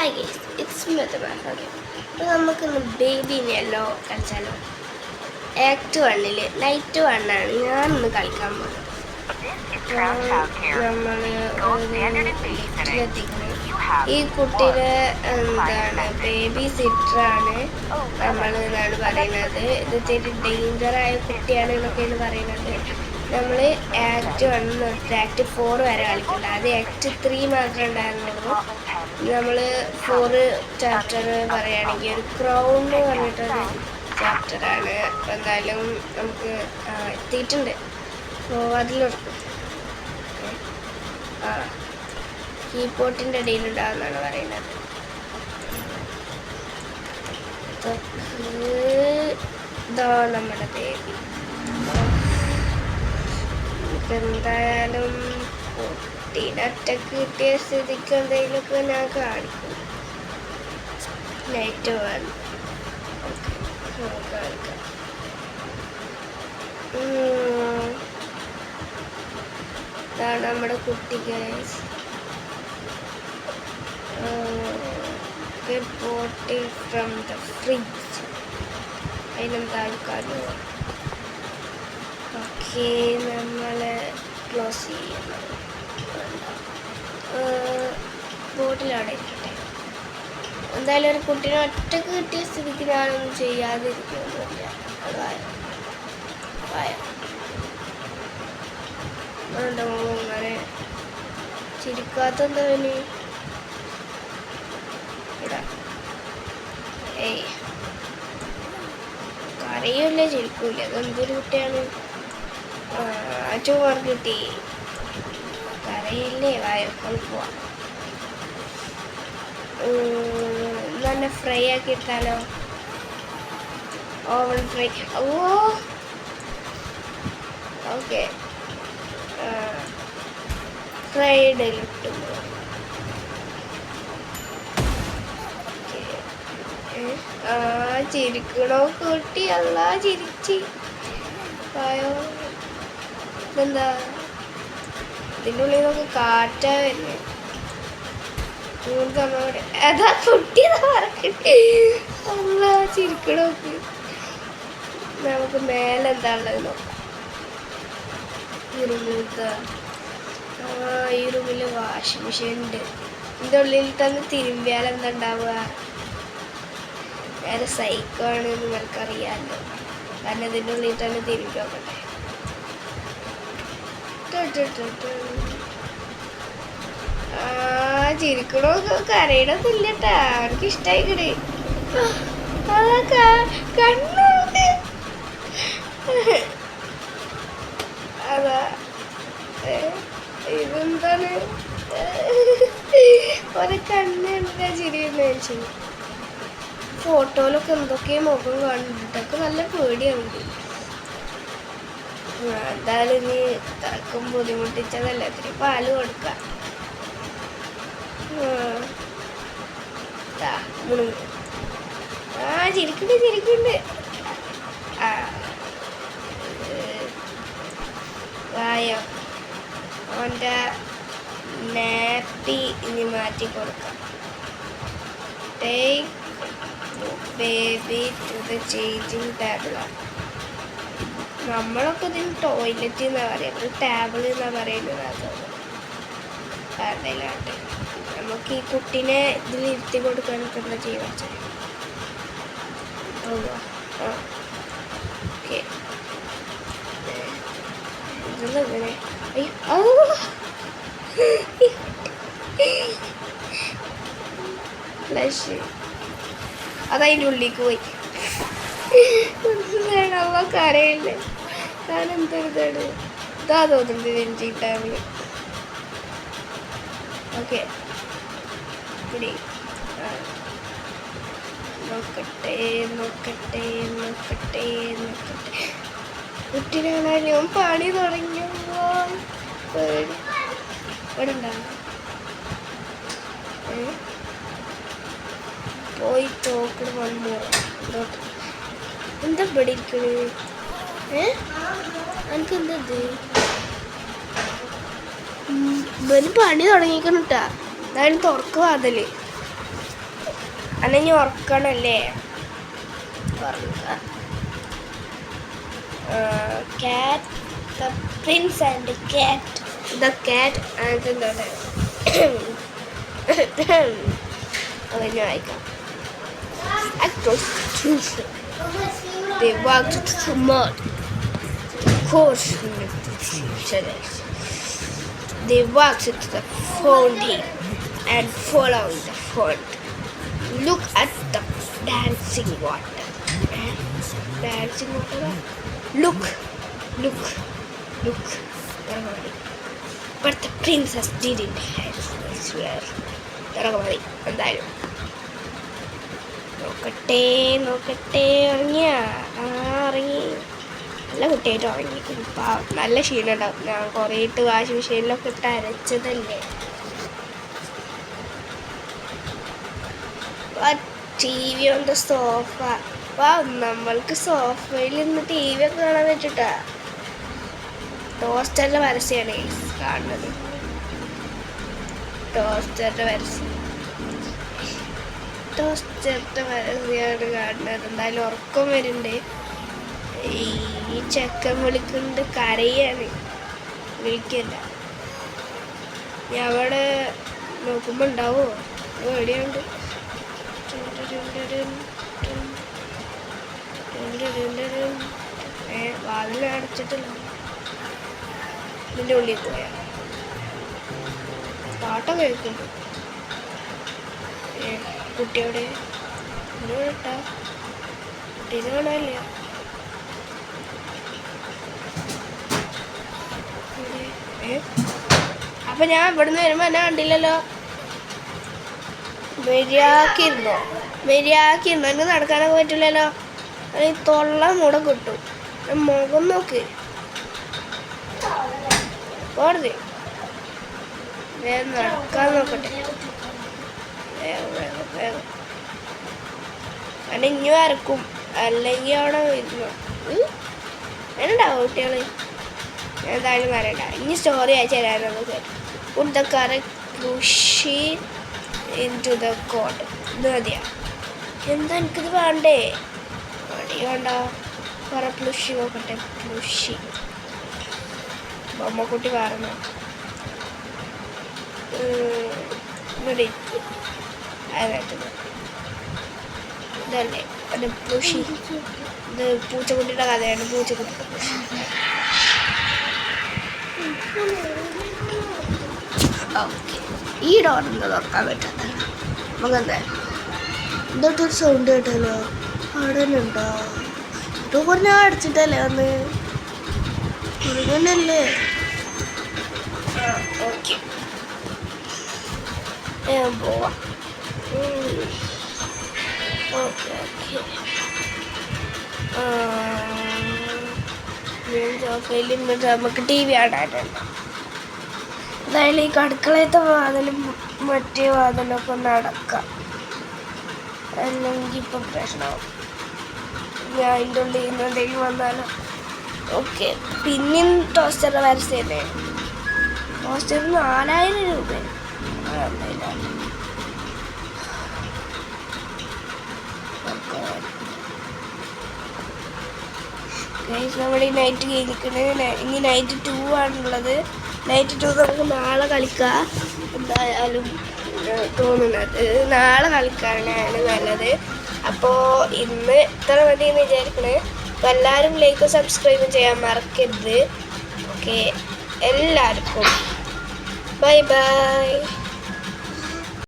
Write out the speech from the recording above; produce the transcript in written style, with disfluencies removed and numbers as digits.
Hi guys, it's മെത്തമാസ്. Okay, അപ്പോൾ നമുക്കിന്ന് ബേബി യെല്ലോ കളിച്ചാലോ. ആക്ട് 1 നൈറ്റ് 1 ആണ് ഞാനിന്ന് കളിക്കാൻ പോകുന്നത്. നമ്മൾ ലിഫ്റ്റിലെത്തിക്കുന്നത്. ഈ കുട്ടീനെ എന്താണ് ബേബി സിറ്ററാണ് നമ്മൾ എന്നാണ് പറയുന്നത്. ഇത് ഇത്തിരി ഡേഞ്ചറായ കുട്ടിയാണ് എന്നൊക്കെയാണ് പറയുന്നത്. നമ്മൾ ആക്ട് 1 തൊട്ട് ആക്ട് 4 വരെ കളിക്കുന്നുണ്ട്. അത് ആക്ട് 3 മാത്രമേ ഉണ്ടായിരുന്നുള്ളൂ. നമ്മൾ 4 ചാപ്റ്റർ പറയുകയാണെങ്കിൽ ഒരു ക്രൗൺ എന്ന് പറഞ്ഞിട്ടൊരു ചാപ്റ്ററാണ്. എന്തായാലും നമുക്ക് എത്തിയിട്ടുണ്ട്. അപ്പോൾ അതിലെടുക്കും. കീബോർഡിൻ്റെ ഇടയിലുണ്ടാകുന്നതാണ് പറയുന്നത്. ഇതാ നമ്മുടെ ബേബി. എന്തായാലും കുട്ടീനെ ഒറ്റക്ക് കിട്ടിയ സ്ഥിതിക്ക് എന്തെങ്കിലുമൊക്കെ ഞാൻ കാണിക്കും. നൈറ്റ് വേണം കാണിക്കാം. ഇതാണ് നമ്മുടെ കുട്ടി guys. Bottle from the fridge. അതിനെന്താ ആൾക്കാരോ. ഓക്കെ, നമ്മൾ ക്ലോസ് ചെയ്യണം. ബോട്ടിലവിടെ ഇരിക്കട്ടെ. എന്തായാലും ഒരു കുട്ടീനെ ഒറ്റക്ക് കിട്ടിയ സ്ഥിതിക്ക് ഞാനൊന്നും ചെയ്യാതിരിക്കുന്നില്ല. അതെന്താ അങ്ങനെ ചിരിക്കാത്തെന്താ ഇനി? ഏയ്, കരയൂല്ലേ ചിരിക്കൂല. അതെന്തൊരു കുട്ടിയാണ്. ചോറ് കിട്ടി. കരയില്ലേ? വായോ പോവാ. നല്ല ഫ്രൈ ആക്കി ഇട്ടാലോ. Oven fry. ഓ ഓക്കെ, ഫ്രൈഡിലിട്ടു. ചിരിക്കണോ കുട്ടി? അല്ല ചിരിച്ച് ആയോ. ഇതെന്താ ഇതിൻ്റെ ഉള്ളിൽ നിന്നൊക്കെ കാറ്റാ വരുന്നത്. അതാ കുട്ടി പറക്കട്ടെ. അല്ല ചിരിക്കണോക്ക്. നമുക്ക് മേലെന്താ ഉള്ളത് നോക്കാം. ഈ റൂമിലത്തെ ഈ റൂമിൽ വാഷിംഗ് മെഷീൻ ഉണ്ട്. ഇതിൻ്റെ ഉള്ളിൽ തന്നെ തിരുമ്പിയാൽ എന്താ ഉണ്ടാവുക? വേറെ സൈക്കോ ആണ് നിങ്ങൾക്കറിയാമല്ലോ. കാരണം ഇതിൻ്റെ ഉള്ളിൽ തന്നെ തിരുമ്പി നോക്കട്ടെ. ചിരിക്കണോ കരയണൊന്നുമില്ല കേട്ടാ. അവർക്ക് ഇഷ്ടായിക്കണേ. കണ്ണു അതാ. ഇതെന്താണ് ഒരു കണ്ണെന്താ ചിരിയെന്ന് വെച്ചു. ഫോട്ടോയിലൊക്കെ എന്തൊക്കെയോ മുഖം കണ്ടിട്ടൊക്കെ നല്ല പേടിയാവുണ്ട്. എന്തായാലും ഇനി തർക്കം ബുദ്ധിമുട്ടിച്ചതല്ല. ഇത്തിരി പാല് കൊടുക്കാം. ചിരിക്കുന്നുണ്ട്. വായോ. അവൻ്റെ നാപ്പി ഇനി മാറ്റി കൊടുക്കാം. Take baby to the changing ടേബിളാണ്. നമ്മളൊക്കെ ഇതിന് ടോയ്ലറ്റ് എന്നാ പറയുന്നത്, ടേബിൾ എന്നാ പറയുന്നത്. അതല്ലാണ്ട് നമുക്ക് ഈ കുട്ടീനെ ഇതിലിരുത്തി കൊടുക്കാനൊക്കെ എന്താ ചെയ്യാൻ വെച്ചാൽ. ഓക്കെ, ഇതെങ്ങനെ ഫ്ലഷ് അതതിൻ്റെ ഉള്ളിലേക്ക് പോയി. അവ കരയില്ലേ? കാരണം എന്തൊരിതാണ്. ഇതാ തോന്നുന്നത് രഞ്ജി ടൈമിൽ. ഓക്കെ, ഇവിടെ നോക്കട്ടെ. കുട്ടിനാണാലും പണി തുടങ്ങിയപ്പോൾ ഇവിടെ ഉണ്ടാകും. പോയി തോക്കട് വന്നു. എന്താ ഇവിടെ ഇരിക്കണത്? എനിക്കെന്താ ഇവന് പണി തുടങ്ങിക്കണം കേട്ടാ. അതാണ് തുറക്കുക അതില്. അനഞ്ഞ് ഉറക്കണല്ലേ? Cat, the prince and the cat. The cat and the actors. They walked to the mud. Course. They walked to the fountain and followed the font. Look at the dancing water. Dancing water. Look. But the princess didn't have I swear. എന്തായാലും നോക്കട്ടെ ഉറങ്ങിയ ഉറങ്ങി നല്ല കുട്ടിയായിട്ട് ഉറങ്ങി. നല്ല ക്ഷീണം ഉണ്ടാവും. ഞാൻ കുറേ ഇട്ട് വാഷിംഗ് മെഷീനിലൊക്കെ ഇട്ട് അരച്ചതല്ലേ. TV on the sofa. നമ്മൾക്ക് സോഫയിൽ നിന്ന് TV ഒക്കെ കാണാൻ പറ്റൂട്ടാ. ടോസ്റ്ററിന്റെ പരസ്യമാണ് കാണുന്നത്. ടോസ്റ്ററിന്റെ പരസ്യമാണ് കാണുന്നത്. എന്തായാലും ഉറക്കം വരുന്നുണ്ട്. ഈ ചെക്കൻ വിളിക്കുന്നുണ്ട്, കരയാണ്, വിളിക്കല്ല. ഞാൻ അവിടെ നോക്കുമ്പോൾ ഉണ്ടാവോ? എവിടെയുണ്ട്? വാതിൽ അടച്ചിട്ടില്ല. ഇതിൻ്റെ ഉള്ളിൽ പോയാ പാട്ടൊക്കെ കേൾക്കുന്നുണ്ട്. കുട്ടിയോടെ കേട്ടാ കുട്ടീനെ കാണാനില്ല. അപ്പൊ ഞാൻ ഇവിടുന്ന് വരുമ്പോ എന്നെ കണ്ടില്ലല്ലോ. മര്യാദക്കിരുന്നോ? എനിക്ക് നടക്കാനൊക്കെ പറ്റില്ലല്ലോ. തൊള്ള മുട കിട്ടും. മുഖം നോക്ക്. പോരുത്. വേഗം നടക്കാൻ നോക്കട്ടെ. വേഗം അല്ല ഇനി വരക്കും. അല്ലെങ്കിൽ അവിടെ ഇരുന്നു വേണ്ടാവും കുട്ടികള്. എന്തായാലും വരണ്ട. ഇനി സ്റ്റോറി അയച്ചു തരാനൊക്കെ. Put the correct plushie into the code. ഇത് മതിയാ. എന്താ എനിക്കിത് വേണ്ടേ? വേണ്ട. കുറെ പ്ലുഷി നോക്കട്ടെ. പ്ലുഷി ബൊമ്മക്കുട്ടി പറഞ്ഞു അതിനകത്ത് ഇതല്ലേ അത് പ്ലുഷി. ഇത് പൂച്ചക്കുട്ടിയുടെ കഥയാണ്. പൂച്ചക്കുട്ടിയുടെ പ്ലുഷി. ഓക്കെ. ഈ ഡോറിൻ്റെ തുറക്കാൻ പറ്റാത്ത നമുക്കെന്താ എന്തൊട്ടൊരു സൗണ്ട് കേട്ടല്ലോ. അവിടെ തന്നെ ഉണ്ടോ? ഡോർ ഞാൻ അടിച്ചിട്ടല്ലേ വന്ന് മുഴുവനല്ലേ? ഓക്കെ പോവാം. ഓക്കെ സോഫയിൽ നമുക്ക് TV കാണാനുണ്ട്. എന്തായാലും ഈ അടുക്കളയത്തെ വാതിലും മറ്റേ വാതിലൊക്കെ ഒന്ന് അടക്കാം. അല്ലെങ്കിൽ ഇപ്പം പ്രശ്നമാവും. ഞാൻ അതിൻ്റെ ഉള്ളിൽ നിന്ന് എന്തെങ്കിലും വന്നാലോ. ഓക്കെ. പിന്നെയും ടോസ്റ്ററിൻ്റെ പരസ്യമല്ലേ? ടോസ്റ്ററിന് 4000 രൂപ. നമ്മുടെ ഈ നൈറ്റ് കഴിഞ്ഞിരിക്കുന്നത്. ഇനി നൈറ്റ് 2 ആണുള്ളത്. നൈറ്റ് 2 നമുക്ക് നാളെ കളിക്കാം. എന്തായാലും തോന്നുന്നത് നാളെ കളിക്കാനാണ് നല്ലത്. അപ്പോൾ ഇന്ന് ഇത്ര മതി എന്ന് വിചാരിക്കണേ. അപ്പോൾ എല്ലാവരും ലൈക്കും സബ്സ്ക്രൈബും ചെയ്യാൻ മറക്കരുത്. ഓക്കെ. എല്ലാവർക്കും ബൈ ബൈ.